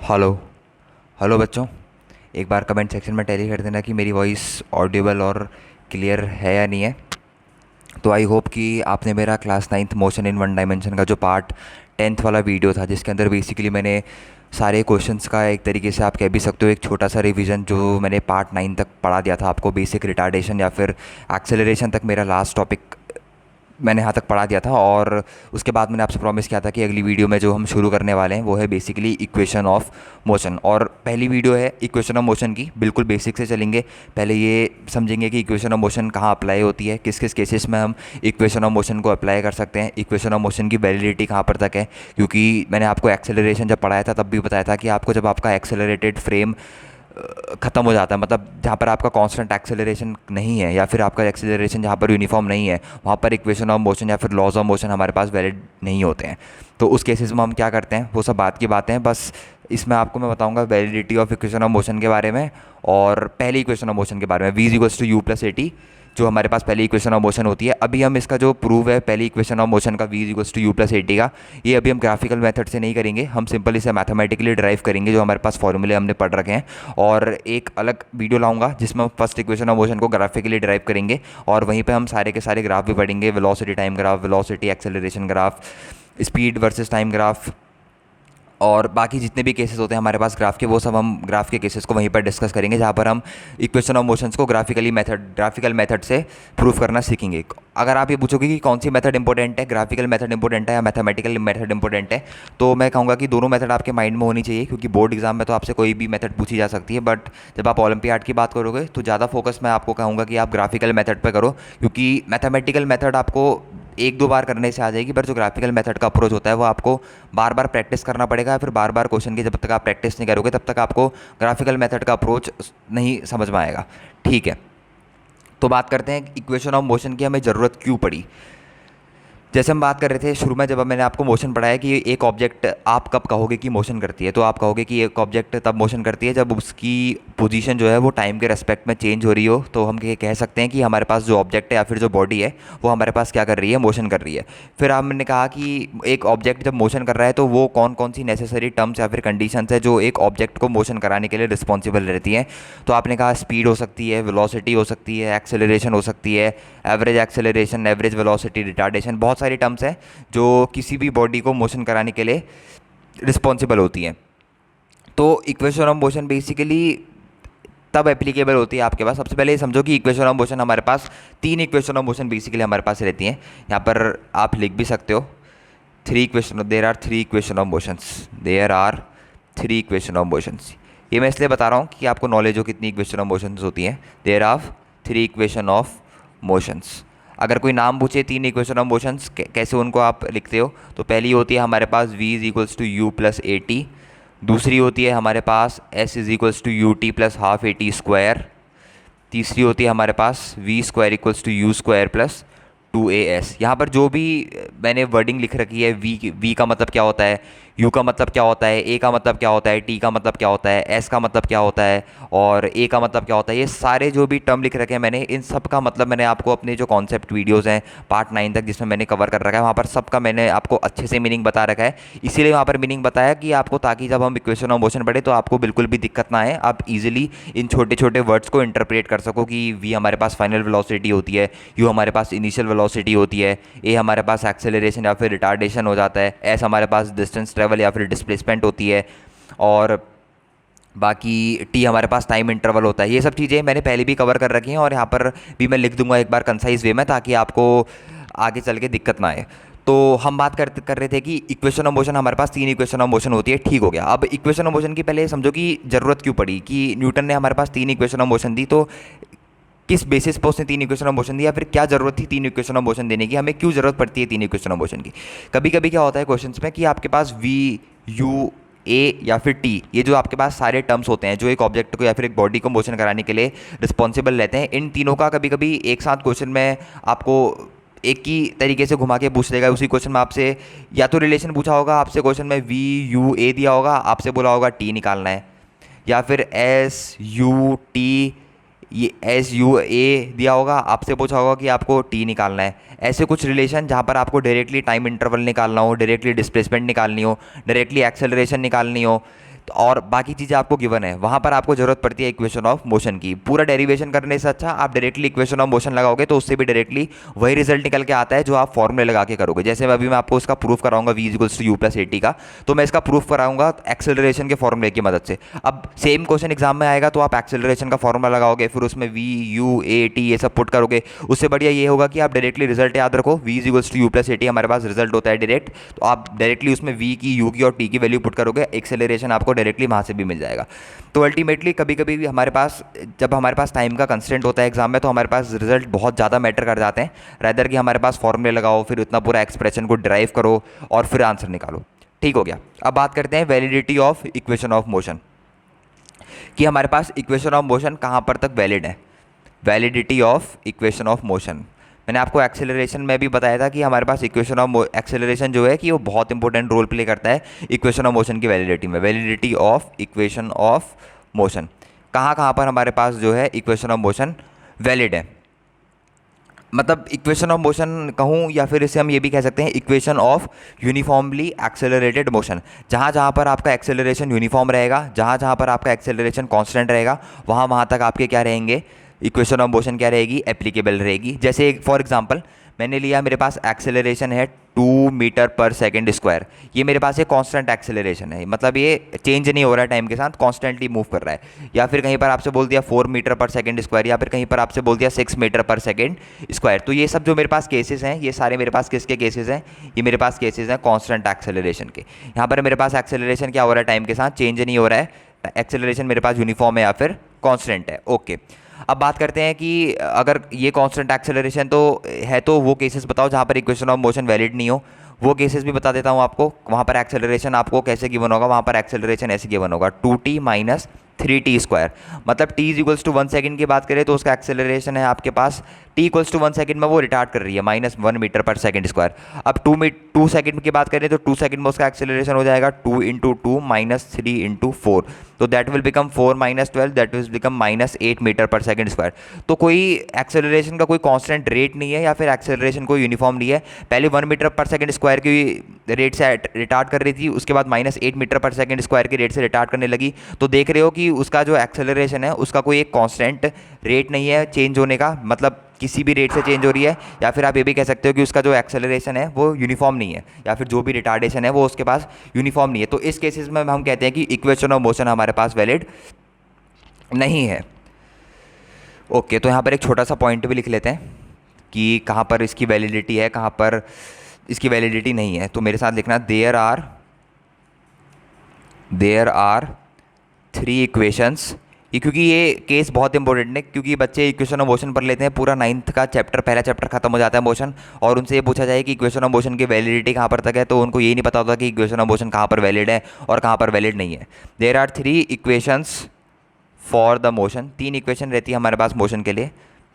Hello. Hello बच्चों, एक बार comment section में टेली कर देना कि मेरी वॉइस ऑडिबल और क्लियर है या नहीं है। तो आई होप कि आपने मेरा class ninth motion in one dimension का जो पार्ट टेंथ वाला वीडियो था, जिसके अंदर बेसिकली मैंने सारे क्वेश्चंस का एक तरीके से आप कह भी सकते हो एक छोटा सा रिवीजन जो मैंने पार्ट नाइन तक पढ़ा दिया था आपको, बेसिक रिटार्डेशन या फिर एक्सेलरेशन तक मेरा लास्ट टॉपिक मैंने यहाँ तक पढ़ा दिया था। और उसके बाद मैंने आपसे प्रॉमिस किया था कि अगली वीडियो में जो हम शुरू करने वाले हैं वो है बेसिकली इक्वेशन ऑफ मोशन। और पहली वीडियो है इक्वेशन ऑफ मोशन की, बिल्कुल बेसिक से चलेंगे। पहले ये समझेंगे कि इक्वेशन ऑफ मोशन कहाँ अप्लाई होती है, किस किस केसेस में हम इक्वेशन ऑफ मोशन को अप्लाई कर सकते हैं, इक्वेशन ऑफ मोशन की वैलिडिटी कहाँ पर तक है। क्योंकि मैंने आपको एक्सेलरेशन जब पढ़ाया था तब भी बताया था कि आपको जब आपका एक्सेलरेटेड फ्रेम ख़त्म हो जाता है, मतलब जहाँ पर आपका कांस्टेंट एक्सेलरेशन नहीं है या फिर आपका एक्सेलरेशन जहाँ पर यूनिफॉर्म नहीं है, वहाँ पर इक्वेशन ऑफ मोशन या फिर लॉज ऑफ मोशन हमारे पास वैलिड नहीं होते हैं। तो उस केसेस में हम क्या करते हैं, वो सब बात की बातें हैं। बस इसमें आपको मैं बताऊंगा validity of equation of motion के बारे में और पहली इक्वेशन ऑफ मोशन के बारे में, v is equals to u plus a t, जो हमारे पास पहली इक्वेशन ऑफ मोशन होती है। अभी हम इसका जो प्रूव है पहली इक्वेशन ऑफ मोशन का, v is equals to u plus a t का, ये अभी हम ग्राफिकल मेथड से नहीं करेंगे, हम सिंपल इसे मैथमेटिकली ड्राइव करेंगे जो हमारे पास फॉर्मूले हमने पढ़ रखे हैं। और एक अलग वीडियो लाऊंगा जिसमें हम फर्स्ट इक्वेशन ऑफ मोशन को ग्राफिकली ड्राइव करेंगे और वहीं पे हम सारे के सारे ग्राफ भी पढ़ेंगे, velocity time graph, velocity acceleration graph, speed versus time graph और बाकी जितने भी केसेस होते हैं हमारे पास ग्राफ के, वो सब हम ग्राफ के केसेस को वहीं पर डिस्कस करेंगे, जहाँ पर हम इक्वेशन ऑफ मोशंस को ग्राफिकल मेथड से प्रूव करना सीखेंगे। अगर आप ये पूछोगे कि कौन सी मेथड इंपॉर्टेंट है, ग्राफिकल मेथड इंपॉर्टेंट है या मैथमेटिकल मेथड इंपॉर्टेंट है, तो मैं कहूँगा कि दोनों मेथड आपके माइंड में होनी चाहिए। क्योंकि बोर्ड एग्जाम में तो आपसे कोई भी मेथड पूछी जा सकती है, बट जब आप ओलंपियाड की बात करोगे तो ज़्यादा फोकस मैं आपको कहूँगा कि आप ग्राफिकल मेथड पर करो। क्योंकि मैथमेटिकल मेथड आपको एक दो बार करने से आ जाएगी, पर जो ग्राफिकल मेथड का अप्रोच होता है वो आपको बार बार प्रैक्टिस करना पड़ेगा। फिर बार बार क्वेश्चन की जब तक आप प्रैक्टिस नहीं करोगे तब तक आपको ग्राफिकल मेथड का अप्रोच नहीं समझ में आएगा। ठीक है, तो बात करते हैं इक्वेशन ऑफ मोशन की हमें ज़रूरत क्यों पड़ी। जैसे हम बात कर रहे थे शुरू में, जब मैंने आपको मोशन पढ़ाया कि एक ऑब्जेक्ट आप कब कहोगे कि मोशन करती है, तो आप कहोगे कि एक ऑब्जेक्ट तब मोशन करती है जब उसकी पोजीशन जो है वो टाइम के रेस्पेक्ट में चेंज हो रही हो। तो हम ये कह सकते हैं कि हमारे पास जो ऑब्जेक्ट है या फिर जो बॉडी है वो हमारे पास क्या कर रही है, मोशन कर रही है। फिर हमने कहा कि एक ऑब्जेक्ट जब मोशन कर रहा है तो वो कौन कौन सी नेसेसरी टर्म्स या फिर कंडीशंस है जो एक ऑब्जेक्ट को मोशन कराने के लिए रिस्पॉन्सिबल रहती हैं। तो आपने कहा स्पीड हो सकती है, वेलोसिटी हो सकती है, एक्सेलरेशन हो सकती है, average acceleration, average velocity, retardation, बहुत सारी टर्म्स हैं जो किसी भी बॉडी को मोशन कराने के लिए रिस्पॉन्सिबल होती हैं। तो इक्वेशन ऑफ मोशन बेसिकली तब एप्लीकेबल होती है आपके पास। सबसे पहले ये समझो कि इक्वेशन ऑफ मोशन हमारे पास तीन इक्वेशन ऑफ मोशन बेसिकली हमारे पास रहती हैं। यहाँ पर आप लिख भी सकते हो there are three equation of motions, there are three equation of motions. ये मैं इसलिए बता रहा हूँ कि आपको नॉलेज हो कितनी इक्वेशन ऑफ मोशंस होती हैं। There are three equation of motions. अगर कोई नाम पूछे तीन इक्वेशन ऑफ मोशंस कैसे उनको आप लिखते हो, तो पहली होती है हमारे पास v is equals to u plus a t, दूसरी होती है हमारे पास s is equals to u t plus half a t square, तीसरी होती है हमारे पास v square equals to u square plus two a s. यहाँ पर जो भी मैंने वर्डिंग लिख रखी है, v का मतलब क्या होता है, u का मतलब क्या होता है, a का मतलब क्या होता है, t का मतलब क्या होता है, s का मतलब क्या होता है और a का मतलब क्या होता है, ये सारे जो भी टर्म लिख रखे हैं मैंने, इन सब का मतलब मैंने आपको अपने जो कॉन्सेप्ट वीडियोज़ हैं पार्ट 9 तक जिसमें मैंने कवर कर रखा है वहाँ पर सबका मैंने आपको अच्छे से मीनिंग बता रखा है। इसीलिए वहाँ पर मीनिंग बताया कि आपको, ताकि जब हम इक्वेशन ऑफ मोशन पढ़े तो आपको बिल्कुल भी दिक्कत ना आए, आप इजीली इन छोटे छोटे वर्ड्स को इंटरप्रेट कर सको कि v हमारे पास फाइनल वेलोसिटी होती है, u हमारे पास इनिशियल वेलोसिटी होती है, a हमारे पास एक्सेलरेशन या फिर रिटार्डेशन हो जाता है, s हमारे पास डिस्टेंस ट्रेवल या फिर डिस्प्लेसमेंट होती है और बाकी टी हमारे पास टाइम इंटरवल होता है। ये सब चीज़ें मैंने पहले भी कवर कर रखी हैं और यहाँ पर भी मैं लिख दूंगा एक बार कंसाइज वे में, ताकि आपको आगे चल के दिक्कत ना आए। तो हम बात कर रहे थे कि इक्वेशन ऑफ मोशन हमारे पास तीन इक्वेशन ऑफ मोशन होती है, ठीक हो गया। अब इक्वेशन ऑफ मोशन की पहले समझो कि ज़रूरत क्यों पड़ी, कि न्यूटन ने हमारे पास तीन इक्वेशन ऑफ मोशन दी, तो किस बेसिस पर उसने तीन इक्वेशन ऑफ मोशन दी या फिर क्या ज़रूरत थी तीन इक्वेशन ऑफ मोशन देने की, हमें क्यों ज़रूरत पड़ती है तीन इक्वेशन ऑफ मोशन की। कभी कभी क्या होता है क्वेश्चंस में कि आपके पास v, u, ए या फिर टी, ये जो आपके पास सारे टर्म्स होते हैं जो एक ऑब्जेक्ट को या फिर एक बॉडी को मोशन कराने के लिए रिस्पॉन्सिबल रहते हैं, इन तीनों का कभी कभी एक साथ क्वेश्चन में आपको एक ही तरीके से घुमा के पूछ लेगा। उसी क्वेश्चन में आपसे या तो रिलेशन पूछा होगा, आपसे क्वेश्चन में v, u, a दिया होगा, आपसे बोला होगा t निकालना है, या फिर s, u, t, ये एस यू ए दिया होगा, आपसे पूछा होगा कि आपको टी निकालना है। ऐसे कुछ रिलेशन जहाँ पर आपको डायरेक्टली टाइम इंटरवल निकालना हो, डायरेक्टली डिस्प्लेसमेंट निकालनी हो, डायरेक्टली एक्सेलरेशन निकालनी हो, और बाकी चीज़ें आपको गिवन है, वहाँ पर आपको ज़रूरत पड़ती है इक्वेशन ऑफ मोशन की। पूरा डेरिवेशन करने से अच्छा आप डायरेक्टली इक्वेशन ऑफ मोशन लगाओगे तो उससे भी डायरेक्टली वही रिजल्ट निकल के आता है जो आप फॉर्मूले लगा के करोगे। जैसे अभी मैं आपको उसका प्रूफ कराऊंगा v equals to u plus a t का, तो मैं इसका प्रूफ कराऊंगा एक्सेलरेशन के फॉर्मूले की मदद से। अब सेम क्वेश्चन एग्जाम में आएगा तो आप एक्सेलरेशन का फॉर्मूला लगाओगे, फिर उसमें v u a t ये सब पुट करोगे। उससे बढ़िया ये होगा कि आप डायरेक्टली रिजल्ट याद रखो, v equals to u plus a t हमारे पास रिजल्ट होता है डायरेक्ट, तो आप डायरेक्टली उसमें v की, u की और t की वैल्यू पुट करोगे, एक्सेलरेशन आपको डायरेक्टली वहाँ से भी मिल जाएगा। तो अल्टीमेटली कभी कभी भी हमारे पास, जब हमारे पास टाइम का कंस्टेंट होता है एग्जाम में, तो हमारे पास रिजल्ट बहुत ज़्यादा मैटर कर जाते हैं, रैदर कि हमारे पास फॉर्मूले लगाओ, फिर उतना पूरा एक्सप्रेशन को ड्राइव करो और फिर आंसर निकालो। ठीक हो गया। अब बात करते हैं validity of equation of motion, कि हमारे पास इक्वेशन ऑफ मोशन कहाँ पर तक वैलिड है। Validity of equation of motion, मैंने आपको एक्सेलरेशन में भी बताया था कि हमारे पास इक्वेशन ऑफ एक्सेलरेशन जो है कि वो बहुत इंपॉर्टेंट रोल प्ले करता है इक्वेशन ऑफ मोशन की वैलिडिटी में। Validity of equation of motion, कहाँ कहाँ पर हमारे पास जो है इक्वेशन ऑफ मोशन वैलिड है, मतलब इक्वेशन ऑफ मोशन कहूँ या फिर इसे हम ये भी कह सकते हैं equation of uniformly accelerated motion. जहाँ जहाँ पर आपका एक्सेलरेशन यूनिफॉर्म रहेगा, जहाँ जहाँ पर आपका एक्सेलरेशन कांस्टेंट रहेगा, वहाँ वहाँ तक आपके क्या रहेंगे, इक्वेशन ऑफ मोशन क्या रहेगी, एप्लीकेबल रहेगी। जैसे फॉर एग्जांपल मैंने लिया, मेरे पास एक्सेलरेशन है 2 मीटर पर सेकंड स्क्वायर, ये मेरे पास एक कांस्टेंट एक्सेलरेशन है, मतलब ये चेंज नहीं हो रहा है टाइम के साथ, कांस्टेंटली मूव कर रहा है। या फिर कहीं पर आपसे बोल दिया 4 मीटर पर सेकंड स्क्वायर, या फिर कहीं पर आपसे बोल दिया 6 मीटर पर सेकंड स्क्वायर। तो ये सब जो मेरे पास केसेस हैं, ये सारे मेरे पास किसके केसेस हैं, ये मेरे पास केसेस हैं कांस्टेंट एक्सेलरेशन के। यहाँ पर मेरे पास एक्सेलरेशन क्या हो रहा है, टाइम के साथ चेंज नहीं हो रहा है, एक्सेलरेशन मेरे पास यूनिफॉर्म है या फिर कांस्टेंट है। ओके, अब बात करते हैं कि अगर ये कांस्टेंट एक्सेलरेशन तो है, तो वो केसेस बताओ जहाँ पर इक्वेशन ऑफ मोशन वैलिड नहीं हो। वो केसेस भी बता देता हूँ आपको। वहाँ पर एक्सेलरेशन आपको कैसे गिवन होगा, वहाँ पर एक्सेलरेशन ऐसे गिवन होगा 2t माइनस 3t स्क्वायर, मतलब t इक्वल्स टू 1 सेकंड की बात करें तो उसका एक्सेलरेशन है आपके पास t इक्वल्स टू 1 सेकंड में वो रिटार्ड कर रही है -1 मीटर पर सेकंड स्क्वायर। अब 2 सेकंड की बात करें तो 2 सेकंड में उसका एक्सेलरेशन हो जाएगा 2 इंटू 2 माइनस 3 इंटू 4, तो that will become 4 minus 12, that will become -8 metre पर सेकंड स्क्वायर। तो कोई एक्सेलरेशन का कोई कांस्टेंट रेट नहीं है या फिर एक्सेलरेशन कोई यूनिफॉर्म नहीं है। पहले 1 मीटर पर सेकंड स्क्वायर की रेट से रिटार्ड कर रही थी, उसके बाद -8 मीटर पर सेकंड स्क्वायर की रेट से रिटार्ड करने लगी। तो देख रहे हो कि उसका जो एक्सेलरेशन है उसका कोई एक कांस्टेंट रेट नहीं है चेंज होने का, मतलब किसी भी रेट से चेंज हो रही है। या फिर आप ये भी कह सकते हो कि उसका जो एक्सेलरेशन है वो यूनिफॉर्म नहीं है, या फिर जो भी रिटार्डेशन है वो उसके पास यूनिफॉर्म नहीं है। तो इस केसेस में हम कहते हैं कि इक्वेशन ऑफ मोशन हमारे पास वैलिड नहीं है। ओके, तो यहाँ पर एक छोटा सा पॉइंट भी लिख लेते हैं कि कहाँ पर इसकी वैलिडिटी है, कहाँ पर इसकी वैलिडिटी नहीं है। तो मेरे साथ लिखना, देयर आर 3 इक्वेशंस। ये क्योंकि ये केस बहुत इंपॉर्टेंट है, क्योंकि बच्चे इक्वेशन ऑफ मोशन पढ़ लेते हैं, पूरा 9th का चैप्टर, पहला चैप्टर खत्म हो जाता है मोशन, और उनसे ये पूछा जाए कि इक्वेशन ऑफ मोशन की वैलिडिटी कहाँ पर तक है, तो उनको ये नहीं पता होता कि इक्वेशन ऑफ मोशन कहाँ पर वैलिड है और कहाँ पर वैलिड नहीं है। There are 3 equations for the motion, 3 equation रहती है हमारे पास मोशन के लिए।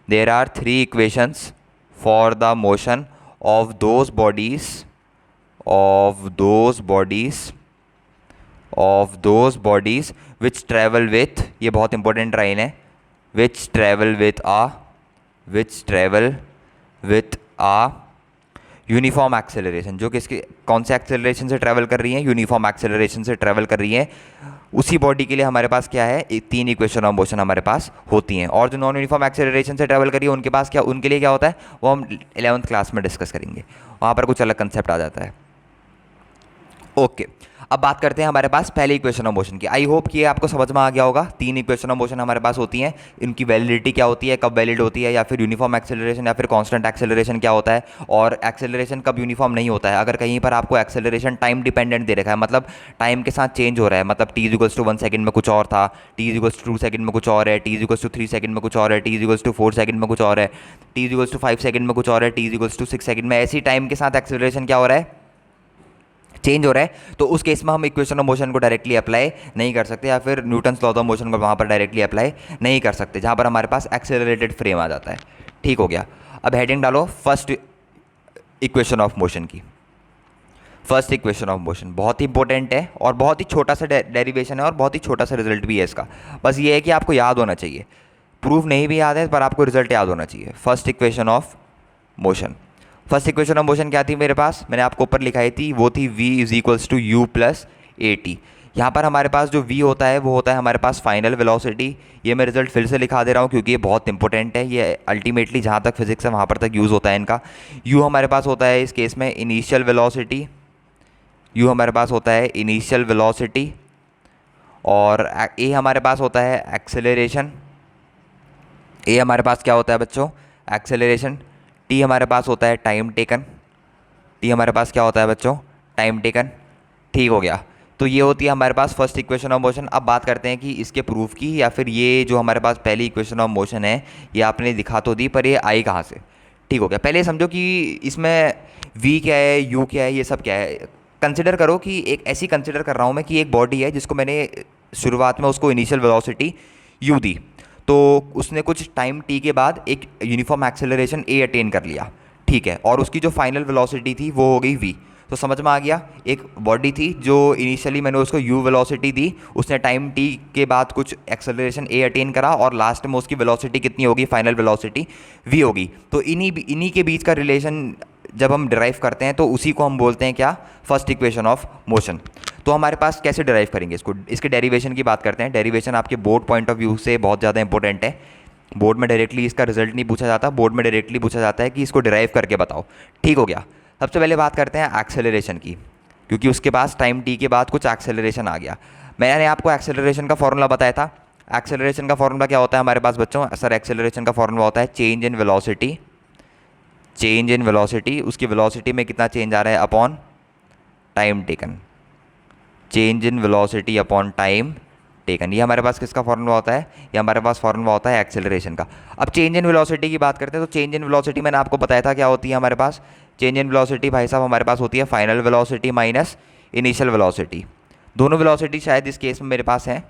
There are 3 equations for the motion of those bodies which travel with, ये बहुत इंपॉर्टेंट लाइन है, which travel with a uniform acceleration, जो किसके कौन से एक्सेलरेशन से ट्रैवल कर रही हैं, यूनिफॉर्म एक्सेलरेशन से ट्रैवल कर रही हैं। उसी बॉडी के लिए हमारे पास क्या है, 3 इक्वेशन ऑफ मोशन हमारे पास होती हैं। और जो नॉन यूनिफॉर्म एक्सेलरेशन से ट्रैवल करी है उनके पास क्या, उनके लिए क्या होता है, वो हम 11th क्लास में डिस्कस करेंगे, वहाँ पर कुछ अलग कंसेप्ट आ जाता है। ओके, अब बात करते हैं हमारे पास पहले इक्वेशन ऑफ मोशन की। आई होप कि ये आपको समझ में आ गया होगा। 3 इक्वेशन ऑफ मोशन हमारे पास होती हैं, इनकी वैलिडिटी क्या होती है, कब वैलिड होती है, या फिर यूनिफॉर्म एक्सेलरेशन या फिर कांस्टेंट एक्सेलरेशन क्या होता है, और एक्सेलरेशन कब यूनिफॉर्म नहीं होता है। अगर कहीं पर आपको एक्सेलरेशन टाइम डिपेंडेंट दे रखा है, मतलब टाइम के साथ चेंज हो रहा है, मतलब t इक्वल्स टू 1 सेकंड में कुछ और था, t इक्वल्स टू 2 सेकंड में कुछ और है, t इक्वल्स टू 3 सेकंड में कुछ और है, t इक्वल्स टू 4 सेकंड में कुछ और है, t इक्वल्स टू 5 सेकंड में कुछ और है, t इक्वल्स टू 6 सेकंड में, ऐसी टाइम के साथ एक्सेलरेशन क्या हो रहा है, चेंज हो रहा है। तो उस केस में हम इक्वेशन ऑफ मोशन को डायरेक्टली अप्लाई नहीं कर सकते, या फिर न्यूटन्स लॉ ऑफ मोशन को वहाँ पर डायरेक्टली अप्लाई नहीं कर सकते, जहाँ पर हमारे पास एक्सेलरेटेड फ्रेम आ जाता है। ठीक हो गया। अब हेडिंग डालो फर्स्ट इक्वेशन ऑफ मोशन की। फर्स्ट इक्वेशन ऑफ मोशन बहुत ही इंपॉर्टेंट है और बहुत ही छोटा सा डेरिवेशन है और बहुत ही छोटा सा रिजल्ट भी है इसका। बस ये है कि आपको याद होना चाहिए, प्रूफ नहीं भी याद है पर आपको रिजल्ट याद होना चाहिए। First equation of motion, first equation of motion क्या थी मेरे पास, मैंने आपको ऊपर लिखाई थी, वो थी v is equals to u plus a t. यहाँ पर हमारे पास जो v होता है वो होता है हमारे पास फाइनल वेलोसिटी। ये मैं रिजल्ट फिर से लिखा दे रहा हूँ क्योंकि ये बहुत इंपॉर्टेंट है, ये अल्टीमेटली जहाँ तक फिजिक्स है वहाँ पर तक यूज़ होता है इनका। u हमारे पास होता है इस केस में इनिशियल वेलोसिटी, u हमारे पास होता है इनिशियल वेलोसिटी, और a हमारे पास होता है एक्सेलरेशन। a हमारे पास क्या होता है बच्चों? एक्सेलरेशन। t हमारे पास होता है टाइम टेकन। t हमारे पास क्या होता है बच्चों? Time taken. ठीक हो गया। तो ये होती है हमारे पास फर्स्ट इक्वेशन ऑफ मोशन। अब बात करते हैं कि इसके प्रूफ की, या फिर ये जो हमारे पास पहली इक्वेशन ऑफ मोशन है ये आपने दिखा तो दी, पर ये आई कहाँ से? ठीक हो गया। पहले समझो कि इसमें v क्या है, u क्या है, ये सब क्या है। कंसिडर करो कि एक ऐसी कंसिडर कर रहा हूँ मैं कि एक बॉडी है जिसको मैंने शुरुआत में उसको इनिशियल वेलोसिटी u दी, तो उसने कुछ टाइम t के बाद एक यूनिफॉर्म एक्सेलरेशन a अटेन कर लिया, ठीक है, और उसकी जो फाइनल वेलोसिटी थी वो हो गई v। तो समझ में आ गया, एक बॉडी थी जो इनिशियली मैंने उसको u वेलोसिटी दी, उसने टाइम t के बाद कुछ एक्सेलरेशन a अटेन करा, और लास्ट में उसकी वेलोसिटी कितनी होगी? फाइनल वेलोसिटी v होगी। तो इन्हीं के बीच का रिलेशन जब हम डिराइव करते हैं तो उसी को हम बोलते हैं क्या? First equation of motion. तो हमारे पास कैसे डिराइव करेंगे इसको? इसके डेरिवेशन की बात करते हैं। डेरिवेशन आपके बोर्ड पॉइंट ऑफ व्यू से बहुत ज़्यादा इंपॉर्टेंट है। बोर्ड में डायरेक्टली इसका रिजल्ट नहीं पूछा जाता, बोर्ड में डायरेक्टली पूछा जाता है कि इसको डिराइव करके बताओ। ठीक हो गया। सबसे पहले बात करते हैं एक्सेलरेशन की, क्योंकि उसके पास टाइम टी के बाद कुछ एक्सेलरेशन आ गया। मैंने आपको एक्सेलरेशन का फॉर्मूला बताया था। एक्सेलरेशन का फॉर्मूला क्या होता है हमारे पास बच्चों? सर एक्सेलरेशन का फॉर्मूला होता है change in velocity. Change in velocity, उसकी वेलोसिटी में कितना चेंज आ रहा है upon time taken. Change in velocity upon time taken, ये हमारे पास किसका फॉर्मूला होता है? ये हमारे पास फॉर्मूला होता है एक्सेलरेशन का। अब चेंज इन वेलोसिटी की बात करते हैं, तो चेंज इन वेलोसिटी मैंने आपको बताया था क्या होती है हमारे पास। चेंज इन वेलोसिटी भाई साहब हमारे पास होती है final velocity minus initial velocity. दोनों वेलोसिटी शायद इस केस में मेरे पास हैं,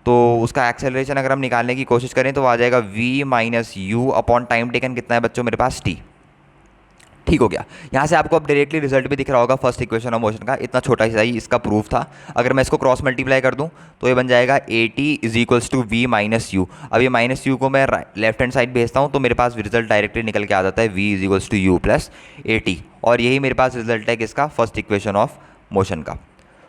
तो उसका एक्सेलरेशन अगर हम निकालने की कोशिश करें तो आ जाएगा v minus u upon time taken कितना है बच्चों मेरे पास? t। ठीक हो गया। यहाँ से आपको अब डायरेक्टली रिजल्ट भी दिख रहा होगा फर्स्ट इक्वेशन ऑफ मोशन का। इतना छोटा सा ही इसका प्रूफ था। अगर मैं इसको क्रॉस मल्टीप्लाई कर दूँ तो ये बन जाएगा AT is equals to v minus u. अब ये माइनस यू को मैं लेफ्ट हैंड साइड भेजता हूँ तो मेरे पास रिजल्ट डायरेक्टली निकल के आ जाता है v is equals to u plus AT, और यही मेरे पास रिजल्ट है किसका? फर्स्ट इक्वेशन ऑफ मोशन का।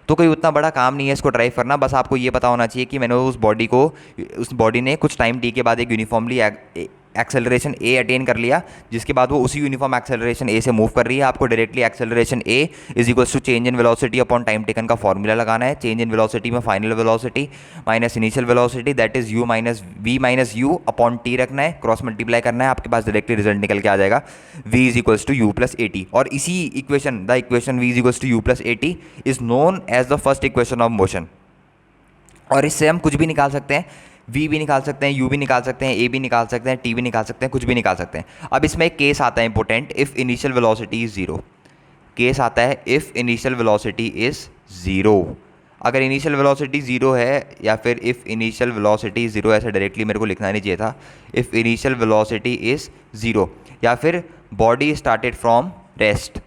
तो कोई उतना बड़ा काम नहीं है इसको ड्राइव करना, बस आपको ये पता होना चाहिए कि मैंने उस बॉडी ने कुछ टाइम टी के बाद एक यूनिफॉर्मली एक्सेलरेशन ए अटेन कर लिया, जिसके बाद वो उसी यूनिफॉर्म एक्सेलरेशन ए से मूव कर रही है। आपको directly acceleration a is equals to change in velocity upon time taken का फॉर्मूला लगाना है। चेंज इन वेलोसिटी में final velocity minus initial velocity that is u minus v minus u upon t रखना है, क्रॉस मल्टीप्लाई करना है, आपके पास directly result निकल के आ जाएगा v is equals to u plus a t. और इसी equation the equation v is equals to u plus a t is known as the first equation of motion. और इससे हम कुछ भी निकाल सकते हैं, v भी निकाल सकते हैं, u भी निकाल सकते हैं, a भी निकाल सकते हैं, t भी निकाल सकते हैं, कुछ भी निकाल सकते हैं। अब इसमें एक केस आता है important, if initial velocity is zero. Case आता है if initial velocity is zero. अगर इनिशियल वेलोसिटी ज़ीरो है, या फिर इफ़ इनिशियल वेलोसिटी ज़ीरो, ऐसा डायरेक्टली मेरे को लिखना नहीं चाहिए था, if initial velocity is zero, या फिर body started from rest,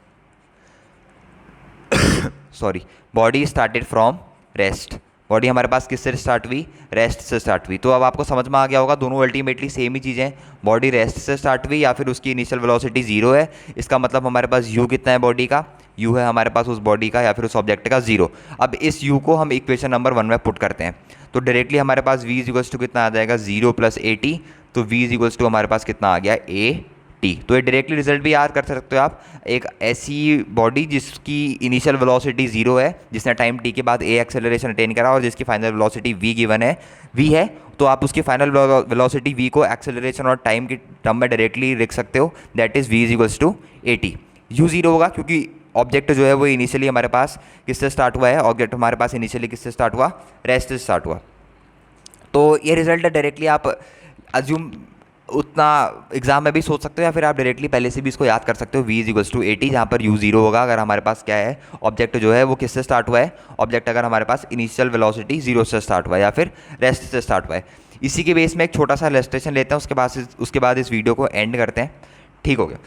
sorry, body started from rest. Body हमारे पास किससे स्टार्ट हुई? रेस्ट से स्टार्ट हुई। तो अब आपको समझ में आ गया होगा दोनों अल्टीमेटली सेम ही चीज़ें, बॉडी रेस्ट से स्टार्ट हुई या फिर उसकी इनिशियल वेलोसिटी जीरो है। इसका मतलब हमारे पास u कितना है बॉडी का? u है हमारे पास उस बॉडी का या फिर उस ऑब्जेक्ट का जीरो। अब इस u को हम इक्वेशन नंबर 1 में पुट करते हैं तो डायरेक्टली हमारे पास v इज इक्वल्स टू कितना आ जाएगा? Zero plus a T. तो v इज इक्वल्स टू हमारे पास कितना आ गया? A T. तो ये डायरेक्टली रिजल्ट भी याद कर सकते हो आप। एक ऐसी बॉडी जिसकी इनिशियल वेलोसिटी जीरो है, जिसने टाइम टी के बाद ए एक्सेलरेशन अटेन करा और जिसकी फाइनल वेलोसिटी वी गिवन है, वी है, तो आप उसकी फाइनल वेलोसिटी वी को एक्सेलरेशन और टाइम की टर्म में डायरेक्टली लिख सकते हो, that is v is equals to a t. U zero होगा क्योंकि ऑब्जेक्ट जो है वो इनिशियली हमारे पास किससे स्टार्ट हुआ है? ऑब्जेक्ट हमारे पास इनिशियली किससे स्टार्ट हुआ? रेस्ट से स्टार्ट हुआ। तो ये रिजल्ट डायरेक्टली आप अज्यूम उतना एग्जाम में भी सोच सकते हो, या फिर आप डायरेक्टली पहले से भी इसको याद कर सकते हो। v is equals to a t, जहाँ पर u जीरो होगा अगर हमारे पास क्या है? ऑब्जेक्ट जो है वो किससे स्टार्ट हुआ है? ऑब्जेक्ट अगर हमारे पास इनिशियल वेलोसिटी जीरो से स्टार्ट हुआ है या फिर रेस्ट से स्टार्ट हुआ है। इसी के बेस में एक छोटा सा इलस्ट्रेशन लेते हैं, उसके बाद इस वीडियो को एंड करते हैं। ठीक हो गया।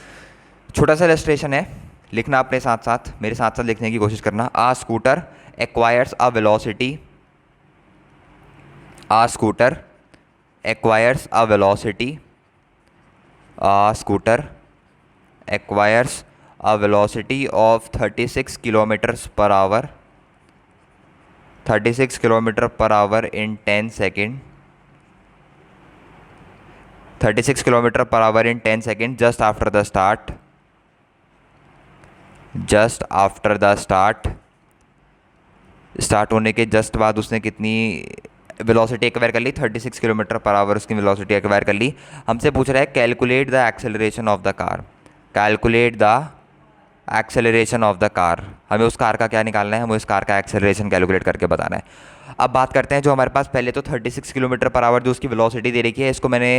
छोटा सा इलस्ट्रेशन है, लिखना अपने साथ साथ, मेरे साथ साथ लिखने की कोशिश करना। A scooter acquires a velocity, a scooter acquires a velocity, scooter acquires a velocity of 36 kilometers per hour, 36 kilometre per hour in 10 second, 36 kilometre per hour in 10 second just after the start, just after the start, start होने के just बाद उसने कितनी velocity acquire कर ली, 36 kilometre per hour उसकी velocity acquire कर ली। हमसे पूछ रहा है calculate the acceleration of the car, calculate the acceleration of the car. हमें उस कार का क्या निकालना है, हमें उस कार का एक्सेलरेशन कैलकुलेट करके बताना है। अब बात करते हैं जो हमारे पास पहले तो 36 किलोमीटर पर आवर जो उसकी वेलोसिटी दे रखी है, इसको मैंने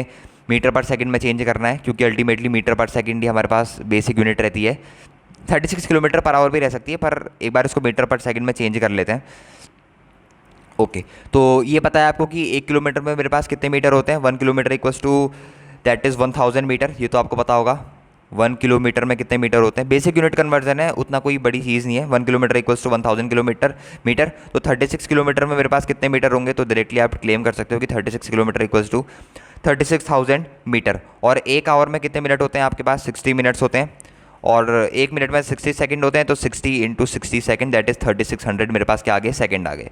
मीटर पर सेकंड में चेंज करना है, क्योंकि अल्टीमेटली मीटर पर सेकंड ही हमारे पास बेसिक यूनिट रहती है। 36 किलोमीटर पर आवर भी रह सकती है, पर एक बार इसको मीटर पर सेकंड में चेंज कर लेते हैं। ओके, तो ये पता है आपको कि 1 किलोमीटर में मेरे पास कितने मीटर होते हैं, 1 kilometre equals to that is 1000 metre, ये तो आपको पता होगा। 1 किलोमीटर में कितने मीटर होते हैं, बेसिक यूनिट कन्वर्जन है, उतना कोई बड़ी चीज़ नहीं है। 1 kilometre equals to 1000 kilometre metre, तो 36 किलोमीटर में मेरे पास कितने मीटर होंगे, तो डायरेक्टली आप क्लेम कर सकते हो कि 36 किलोमीटर इक्वल्स टू 36,000 मीटर। और एक आवर में कितने मिनट होते हैं आपके पास, 60 मिनट्स होते हैं, और एक मिनट में 60 सेकंड होते हैं, तो 60 इंटू 60 सेकंड दैट इज़ 3600 मेरे पास क्या आ गए, सेकंड आ गए।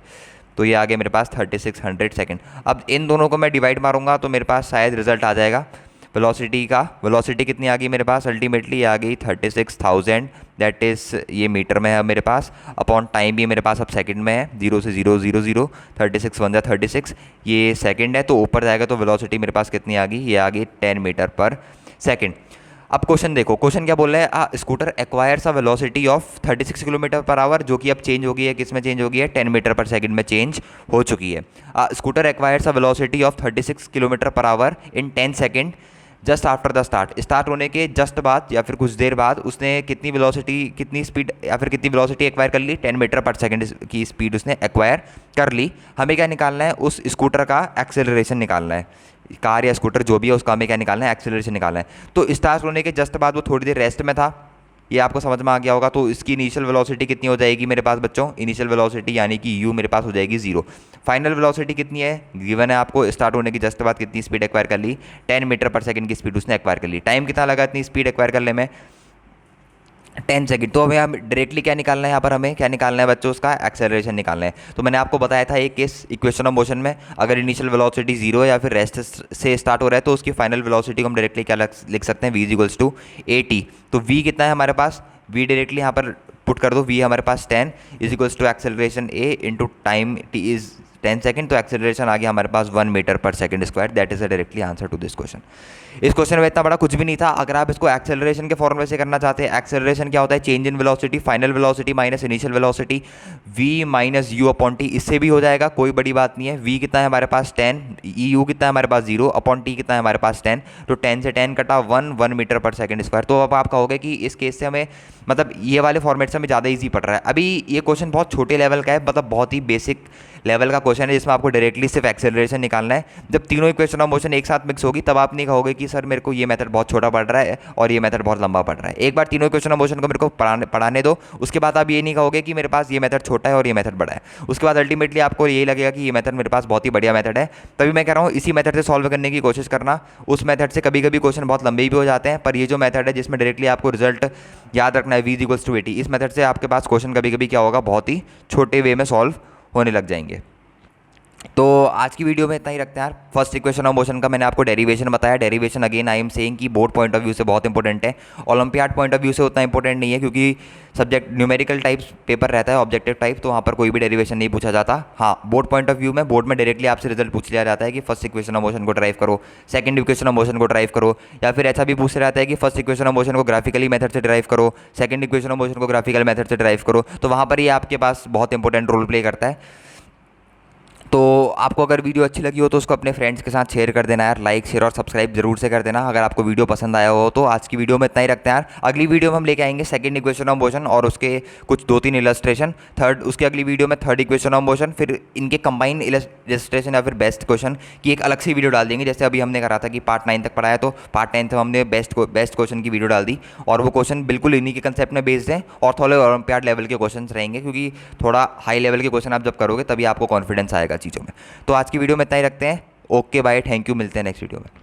तो ये आ गए मेरे पास 3600 सेकंड। अब इन दोनों को मैं डिवाइड मारूंगा तो मेरे पास शायद रिजल्ट आ जाएगा वेलोसिटी का। वेलोसिटी कितनी आ गई मेरे पास, अल्टीमेटली आ गई 36,000 दैट इज़ ये मीटर में है मेरे पास, अपॉन टाइम भी मेरे पास अब सेकंड में है, 0 से 0 0 0, 36 1 36, ये सेकंड है, तो ऊपर जाएगा तो वेलोसिटी मेरे पास कितनी आ गई, ये आ गई 10 मीटर पर सेकंड। अब क्वेश्चन देखो, क्वेश्चन क्या बोल रहा है, scooter acquires a velocity of 36 kilometre per hour, जो कि अब चेंज हो गई है, किस में चेंज हो गई है, 10 मीटर पर सेकंड में चेंज हो चुकी है। Scooter acquires a velocity of 36 kilometre per hour in 10 second just after the start, start होने के जस्ट बाद या फिर कुछ देर बाद उसने कितनी वेलोसिटी, कितनी स्पीड या फिर कितनी वेलोसिटी एक्वायर कर ली, 10 मीटर पर सेकंड की स्पीड उसने एक्वायर कर ली। हमें क्या निकालना है, उस स्कूटर का एक्सेलरेशन निकालना है, कार या स्कूटर जो भी है उसका हमें क्या निकालना है, एक्सेलरेशन निकालना है। तो स्टार्ट होने के जस्ट बाद वो थोड़ी देर रेस्ट में था, ये आपको समझ में आ गया होगा। तो इसकी इनिशियल वेलोसिटी कितनी हो जाएगी मेरे पास बच्चों, इनिशियल वेलोसिटी यानी कि u मेरे पास हो जाएगी 0। फाइनल वेलोसिटी कितनी है, गिवन है आपको, स्टार्ट होने की जस्ट बाद कितनी स्पीड एक्वायर कर ली, 10 मीटर पर सेकंड की स्पीड उसने एक्वायर कर ली। टाइम कितना लगा इतनी स्पीड एक्वायर करने में, 10 सेकंड। तो हमें हम डायरेक्टली क्या निकालना है, यहाँ पर हमें क्या निकालना है बच्चों, उसका एक्सेलरेशन निकालना है। तो मैंने आपको बताया था एक केस इक्वेशन ऑफ मोशन में, अगर इनिशियल वेलोसिटी 0 या फिर रेस्ट से स्टार्ट हो रहा है तो उसकी फाइनल वेलोसिटी को हम डायरेक्टली क्या लिख सकते हैं, v इक्वल्स टू at। तो v कितना है हमारे पास, v डायरेक्टली यहाँ पर पुट कर दो, v हमारे पास 10 is equals to acceleration a into time t is 10 second, तो एक्सेलरेशन आ गया हमारे पास 1 मीटर पर second square, that is a directly answer to this question. इस क्वेश्चन में इतना बड़ा कुछ भी नहीं था। अगर आप इसको एक्सेलरेशन के फॉर्मूले से करना चाहते हैं, एक्सेलरेशन क्या होता है, change in velocity, final velocity minus initial velocity, v minus u upon T, इससे भी हो जाएगा, कोई बड़ी बात नहीं है। v कितना है हमारे पास 10, यू कितना है हमारे पास 0, अपॉन टी कितना है हमारे पास 10, तो 10 से 10 कटा 1 मीटर पर सेकंड स्क्वायर। तो अब आप कहोगे कि इस केस से हमें मतलब ये वाले फॉर्मेट से हमें ज़्यादा ईजी पड़ रहा है। अभी ये क्वेश्चन बहुत छोटे लेवल का है, मतलब बहुत ही बेसिक लेवल का क्वेश्चन है, जिसमें आपको डायरेक्टली सिर्फ एक्सेलरेशन निकालना है। जब तीनों इक्वेशन ऑफ मोशन एक साथ मिक्स होगी तब आप नहीं कहोगे कि सर मेरे को ये मेथड बहुत छोटा पड़ रहा है और ये मेथड बहुत लंबा पड़ रहा है। एक बार तीनों इक्वेशन ऑफ मोशन को मेरे को पढ़ाने दो, उसके बाद आप ये नहीं कहोगे कि मेरे पास ये मेथड छोटा है और ये मेथड बड़ा है। उसके बाद अल्टीमेटली आपको यही लगेगा कि ये मेथड मेरे पास बहुत ही बढ़िया मेथड है। तभी मैं कह रहा हूँ इसी मेथड से सॉल्व करने की कोशिश करना। उस मेथड से कभी कभी क्वेश्चन बहुत लंबे भी हो जाते हैं, पर ये जो मेथड है जिसमें डायरेक्टली आपको रिजल्ट याद रखना है, v इक्वल्स टू 80, इस मेथड से आपके पास क्वेश्चन कभी कभी क्या होगा, बहुत ही छोटे वे में सॉल्व होने लग जाएंगे। तो आज की वीडियो में इतना ही रखते हैं यार। फर्स्ट इक्वेशन ऑफ मोशन का मैंने आपको डेरिवेशन बताया। Derivation again I am saying कि बोर्ड पॉइंट ऑफ व्यू से बहुत इंपॉर्टेंट है, ओलंपियाड पॉइंट ऑफ व्यू से उतना इंपॉर्टेंट नहीं है, क्योंकि सब्जेक्ट न्यूमेरिकल टाइप्स पेपर रहता है, ऑब्जेक्टिव टाइप, तो वहाँ पर कोई भी डेरिवेशन नहीं पूछा जाता। हाँ, बोर्ड पॉइंट ऑफ व्यू में बोर्ड में डायरेक्टली आपसे रिजल्ट पूछ लिया जाता है कि फर्स्ट इक्वेशन ऑफ मोशन को ड्राइव करो, सेकंड इक्वेशन ऑफ मोशन को ड्राइव करो, या फिर ऐसा भी पूछ जाता है कि फर्स्ट इक्वेशन ऑफ मोशन को ग्राफिकली मेथड से ड्राइव करो, सेकंड इक्वेशन ऑफ मोशन को ग्राफिकल मेथड से ड्राइव करो। तो वहाँ पर ये आपके पास बहुत इंपॉर्टेंट रोल प्ले करता है। तो आपको अगर वीडियो अच्छी लगी हो तो उसको अपने फ्रेंड्स के साथ शेयर कर देना यार, लाइक शेयर और सब्सक्राइब जरूर से कर देना अगर आपको वीडियो पसंद आया हो। तो आज की वीडियो में इतना ही रखते हैं यार। अगली वीडियो में हम लेके आएंगे सेकंड इक्वेशन ऑफ मोशन और उसके कुछ 2-3 इलस्ट्रेशन, थर्ड उसकी अगली वीडियो में थर्ड इक्वेशन ऑफ मोशन, फिर इनके कंबाइन इलस्ट्रेशन या फिर बेस्ट क्वेश्चन की एक अलग सी वीडियो डाल देंगे। जैसे अभी हमने करा था कि पार्ट 9 तक पढ़ाया, तो पार्ट 9 में हमने बेस्ट क्वेश्चन की वीडियो डाल दी, और वो क्वेश्चन बिल्कुल इन्हीं के कंसेप्ट में बेस्ड हैं और थोड़े ओलंपियाड लेवल के क्वेश्चन रहेंगे, क्योंकि थोड़ा हाई लेवल के क्वेश्चन आप जब करोगे तभी आपको कॉन्फिडेंस आएगा चीज़ों में। तो आज की वीडियो में इतना ही रखते हैं। ओके बाय, थैंक यू, मिलते हैं नेक्स्ट वीडियो में।